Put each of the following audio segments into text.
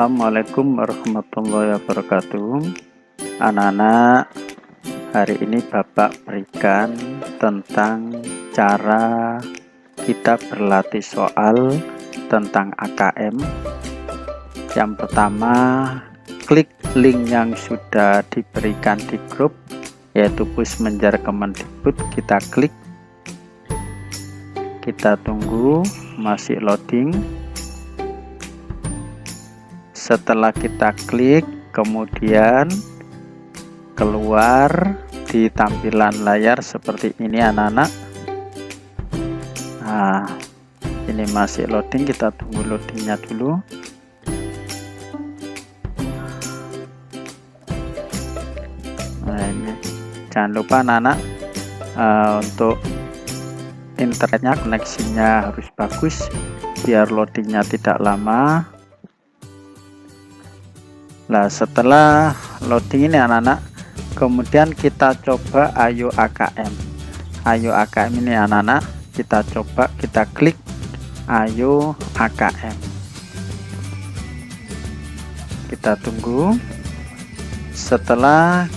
Assalamualaikum warahmatullahi wabarakatuh. Anak-anak, hari ini Bapak berikan tentang cara kita berlatih soal tentang AKM. Yang pertama, klik link yang sudah diberikan di grup, yaitu Pusmenjar Kemendikbud. Kita klik, kita tunggu, masih loading. Setelah kita klik, kemudian keluar di tampilan layar seperti ini anak-anak. Nah, ini masih loading, kita tunggu loadingnya dulu. Nah, ini jangan lupa anak-anak, untuk internetnya, koneksinya harus bagus biar loadingnya tidak lama. Nah, setelah loading ini anak-anak, kemudian kita coba Ayo AKM. Ayo AKM ini anak-anak, kita coba, kita klik Ayo AKM. Kita tunggu. Setelah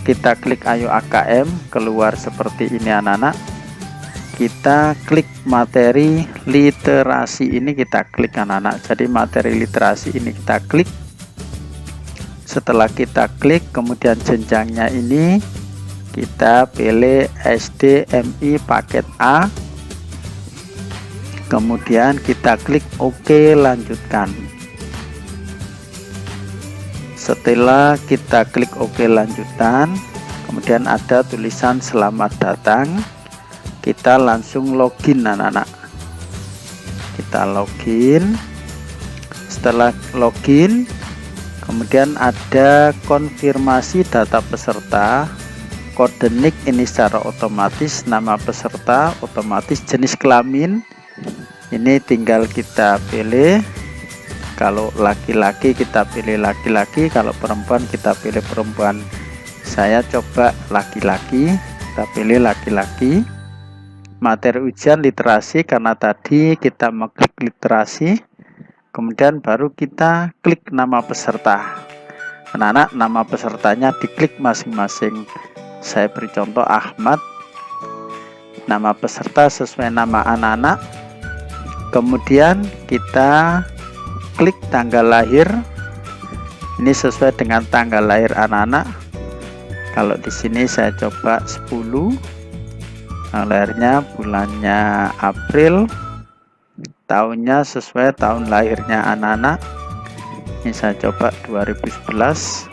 kita klik Ayo AKM, keluar seperti ini anak-anak. Kita klik materi literasi ini, kita klik anak-anak. Jadi materi literasi ini kita klik. Setelah kita klik, kemudian jenjangnya ini kita pilih SDMI paket A, kemudian kita klik OK, lanjutkan. Setelah kita klik OK, lanjutkan, kemudian ada tulisan selamat datang. Kita langsung login anak-anak. Kita login. Setelah login, kemudian ada konfirmasi data peserta, kode NIK ini secara otomatis, nama peserta otomatis, jenis kelamin ini tinggal kita pilih. Kalau laki-laki kita pilih laki-laki, kalau perempuan kita pilih perempuan. Saya coba laki-laki, kita pilih laki-laki. Materi ujian literasi, karena tadi kita mengklik literasi. Kemudian baru kita klik nama peserta. Anak-anak, nama pesertanya diklik masing-masing. Saya beri contoh Ahmad. Nama peserta sesuai nama anak-anak. Kemudian kita klik tanggal lahir. Ini sesuai dengan tanggal lahir anak-anak. Kalau di sini saya coba 10. Tanggal lahirnya bulannya April. Tahunnya sesuai tahun lahirnya anak-anak. Ini saya coba 2011.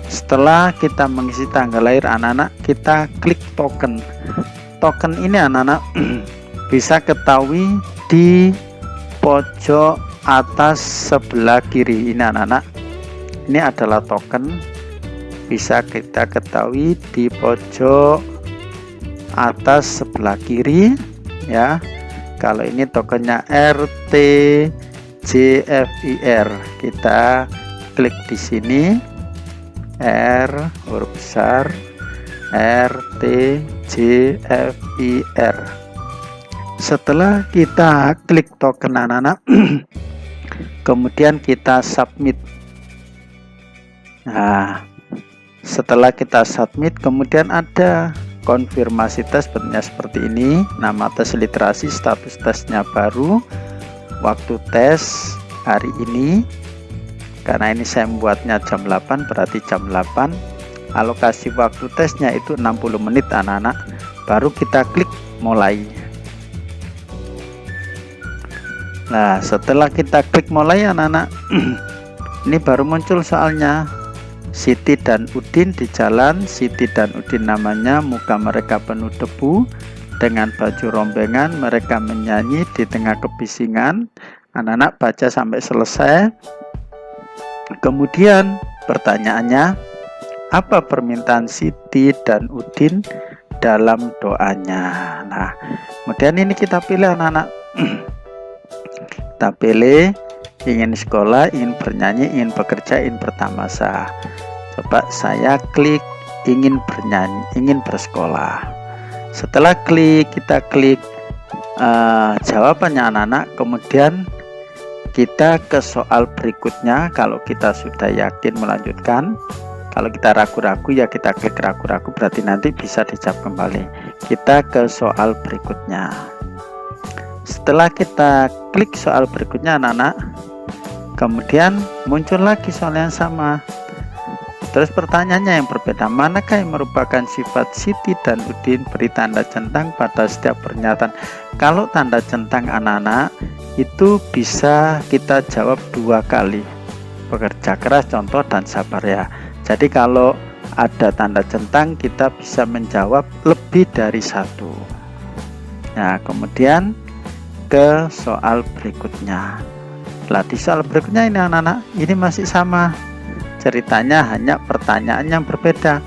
Setelah kita mengisi tanggal lahir anak-anak, kita klik token. Token ini anak-anak bisa ketahui di pojok atas sebelah kiri ini anak-anak. Ini adalah token, bisa kita ketahui di pojok atas sebelah kiri ya. Kalau ini tokennya RTJFIR, kita klik di sini, R huruf besar, RTJFIR. Setelah kita klik token anak-anak, kemudian kita submit. Nah, setelah kita submit, kemudian ada konfirmasi tes, bentuknya seperti ini. Nama tes literasi, status tesnya baru, waktu tes hari ini. Karena ini saya membuatnya jam 8, berarti jam 8. Alokasi waktu tesnya itu 60 menit anak-anak. Baru kita klik mulai. Nah, setelah kita klik mulai anak-anak, ini baru muncul soalnya. Siti dan Udin di jalan. Siti dan Udin namanya, muka mereka penuh debu, dengan baju rombengan mereka menyanyi di tengah kebisingan. Anak-anak baca sampai selesai. Kemudian pertanyaannya, apa permintaan Siti dan Udin dalam doanya? Nah, kemudian ini kita pilih anak-anak. Kita pilih ingin sekolah, ingin bernyanyi, ingin bekerja, ingin bertamasah. Coba saya klik ingin bernyanyi, ingin bersekolah. Setelah klik, kita klik jawabannya anak-anak. Kemudian Kita ke soal berikutnya. Kalau kita sudah yakin melanjutkan, kalau kita ragu-ragu ya kita klik ragu-ragu, berarti nanti bisa dijawab kembali. Kita ke soal berikutnya. Setelah kita klik soal berikutnya anak-anak, kemudian muncul lagi soal yang sama. Terus pertanyaannya yang berbeda, manakah yang merupakan sifat Siti dan Udin? Beri tanda centang pada setiap pernyataan. Kalau tanda centang anak-anak itu bisa kita jawab 2 kali. Bekerja keras, contoh, dan sabar ya. Jadi kalau ada tanda centang kita bisa menjawab lebih dari 1. Nah, kemudian ke soal berikutnya. Nah, di soal berikutnya ini anak-anak, ini masih sama. Ceritanya hanya pertanyaan yang berbeda.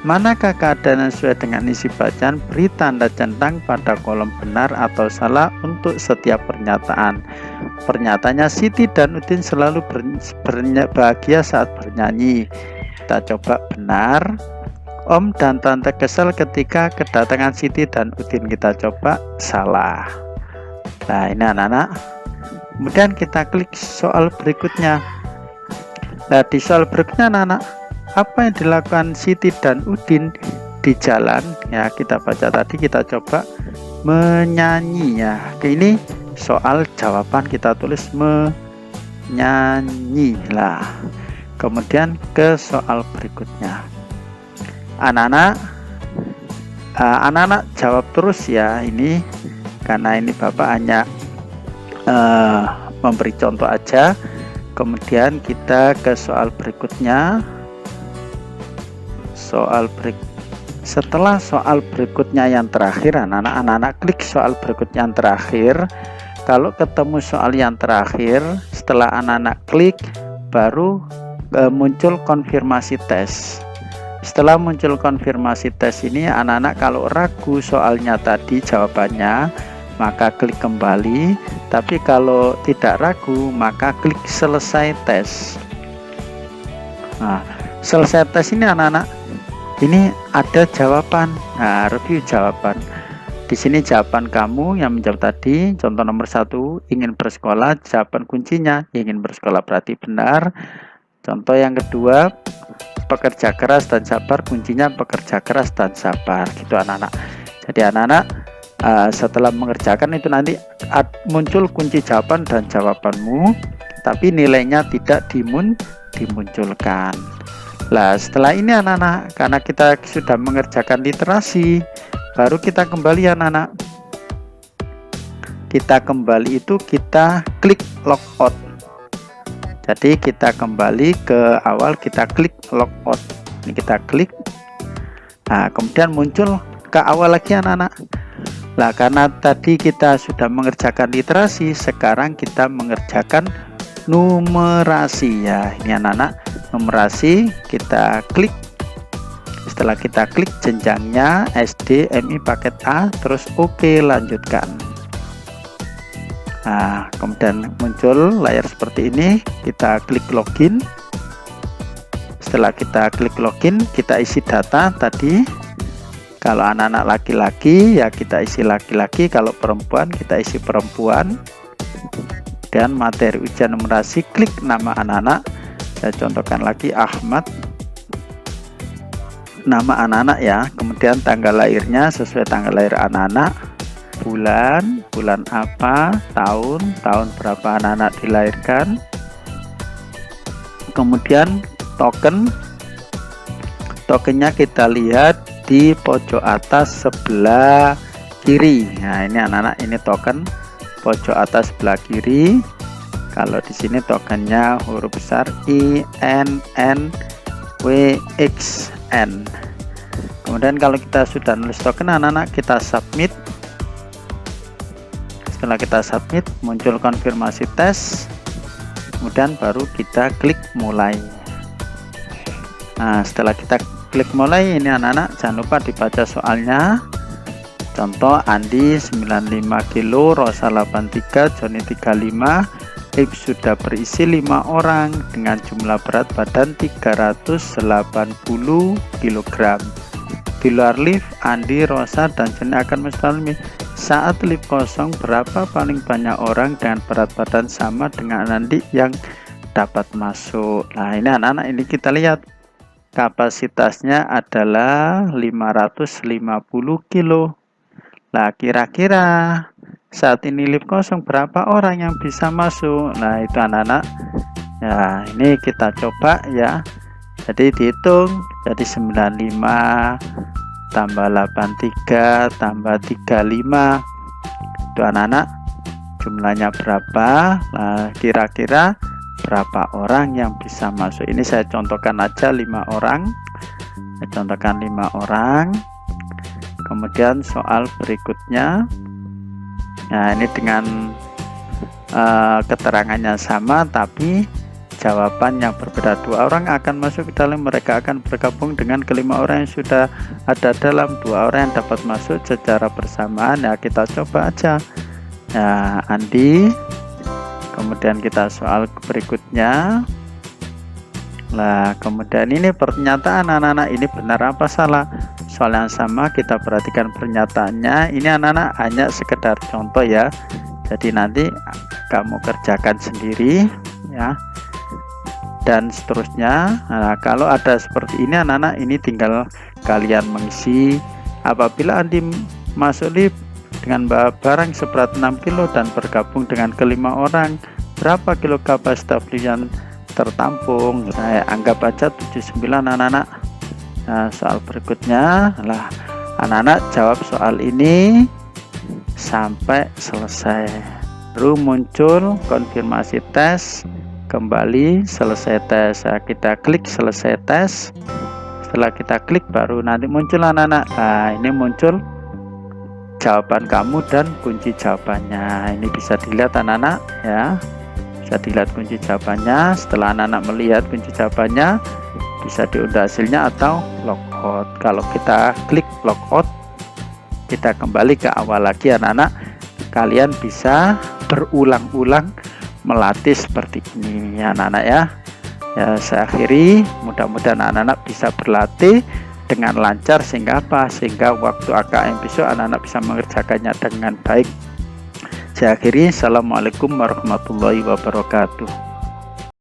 Manakah keadaan yang sesuai dengan isi bacaan? Beri tanda centang pada kolom benar atau salah untuk setiap pernyataan. Pernyataannya, Siti dan Udin selalu bahagia saat bernyanyi. Kita coba benar. Om dan Tante kesal ketika kedatangan Siti dan Udin. Kita coba salah. Nah, ini anak-anak. Kemudian kita klik soal berikutnya. Nah, di soal berikutnya anak-anak, apa yang dilakukan Siti dan Udin di jalan? Ya, kita baca tadi, kita coba menyanyi ya. Ini soal jawaban, kita tulis menyanyi lah. Kemudian ke soal berikutnya. Anak-anak jawab terus ya ini, karena ini Bapak hanya memberi contoh aja. Kemudian kita ke soal berikutnya. Setelah soal berikutnya yang terakhir, anak-anak klik soal berikutnya yang terakhir. Kalau ketemu soal yang terakhir, setelah anak-anak klik, baru muncul konfirmasi tes. Setelah muncul konfirmasi tes ini, anak-anak kalau ragu soalnya tadi jawabannya, maka klik kembali. Tapi kalau tidak ragu, maka klik selesai tes. Nah, selesai tes ini anak-anak, ini ada jawaban. Nah, review jawaban. Di sini jawaban kamu yang menjawab tadi. Contoh nomor 1, ingin bersekolah. Jawaban kuncinya ingin bersekolah, berarti benar. Contoh yang kedua, pekerja keras dan sabar. Kuncinya pekerja keras dan sabar. Gitu anak-anak. Jadi anak-anak, setelah mengerjakan itu nanti muncul kunci jawaban dan jawabanmu, tapi nilainya tidak dimunculkan. Nah, setelah ini anak-anak, karena kita sudah mengerjakan literasi, baru kita kembali anak-anak. Kita kembali itu kita klik logout. Jadi kita kembali ke awal, kita klik logout. Ini kita klik. Nah, kemudian muncul ke awal lagi anak-anak. Nah, karena tadi kita sudah mengerjakan literasi, sekarang kita mengerjakan numerasi ya. Ini anak-anak, numerasi kita klik. Setelah kita klik jenjangnya SD, MI paket A, terus oke, lanjutkan. Nah, kemudian muncul layar seperti ini, kita klik login. Setelah kita klik login, kita isi data tadi. Kalau anak-anak laki-laki ya kita isi laki-laki, kalau perempuan kita isi perempuan. Dan materi ujian numerasi, klik nama anak-anak. Saya contohkan lagi, Ahmad. Nama anak-anak ya, kemudian tanggal lahirnya sesuai tanggal lahir anak-anak, bulan apa, tahun berapa anak-anak dilahirkan. Kemudian tokennya kita lihat di pojok atas sebelah kiri. Nah, ini anak-anak, ini token pojok atas sebelah kiri. Kalau di sini tokennya huruf besar INNWXN. Kemudian kalau kita sudah nulis token anak-anak, kita submit. Setelah kita submit, muncul konfirmasi tes. Kemudian baru kita klik mulai. Nah, setelah kita klik mulai, ini anak-anak jangan lupa dibaca soalnya. Contoh, Andi 95 kilo, Rosa 83, Joni 35. Lift sudah berisi 5 orang dengan jumlah berat badan 380 kg. Di luar lift, Andi, Rosa, dan Joni akan mengalami saat lift kosong berapa paling banyak orang dengan berat badan sama dengan nanti yang dapat masuk. Nah ini anak-anak, ini kita lihat kapasitasnya adalah 550 kilo. Nah kira-kira saat ini lift kosong berapa orang yang bisa masuk? Nah itu anak-anak, ya ini kita coba ya. Jadi dihitung, jadi 95 tambah 83 tambah 35, itu anak-anak jumlahnya berapa. Nah kira-kira berapa orang yang bisa masuk? Ini saya contohkan aja 5 orang, saya contohkan 5 orang. Kemudian soal berikutnya, nah ini dengan keterangannya sama tapi jawaban yang berbeda. 2 orang akan masuk ke dalam, mereka akan bergabung dengan kelima orang yang sudah ada dalam. 2 orang yang dapat masuk secara bersamaan. Ya kita coba aja ya Andi. Kemudian kita soal berikutnya. Nah kemudian ini pernyataan anak-anak, ini benar apa salah? Soal yang sama kita perhatikan pernyataannya. Ini anak-anak hanya sekedar contoh ya, jadi nanti kamu kerjakan sendiri ya, dan seterusnya. Nah kalau ada seperti ini anak-anak, ini tinggal kalian mengisi. Apabila Andi masuk lift dengan bawa barang seberat 6 kilo dan bergabung dengan kelima orang, berapa kilo kapasitas lift yang tertampung? Saya anggap aja 79 anak-anak. Nah soal berikutnya lah, anak-anak jawab soal ini sampai selesai, baru muncul konfirmasi tes, kembali selesai tes. Nah, kita klik selesai tes. Setelah kita klik baru nanti muncul anak-anak. Nah ini muncul jawaban kamu dan kunci jawabannya. Ini bisa dilihat anak-anak ya, bisa dilihat kunci jawabannya. Setelah anak-anak melihat kunci jawabannya, bisa diunduh hasilnya atau logout. Kalau kita klik logout, kita kembali ke awal lagi anak-anak. Kalian bisa berulang-ulang melatih seperti ini ya anak-anak ya. Ya saya akhiri, mudah-mudahan anak-anak bisa berlatih dengan lancar sehingga apa? Sehingga waktu AKM besok anak-anak bisa mengerjakannya dengan baik. Saya akhiri, assalamualaikum warahmatullahi wabarakatuh.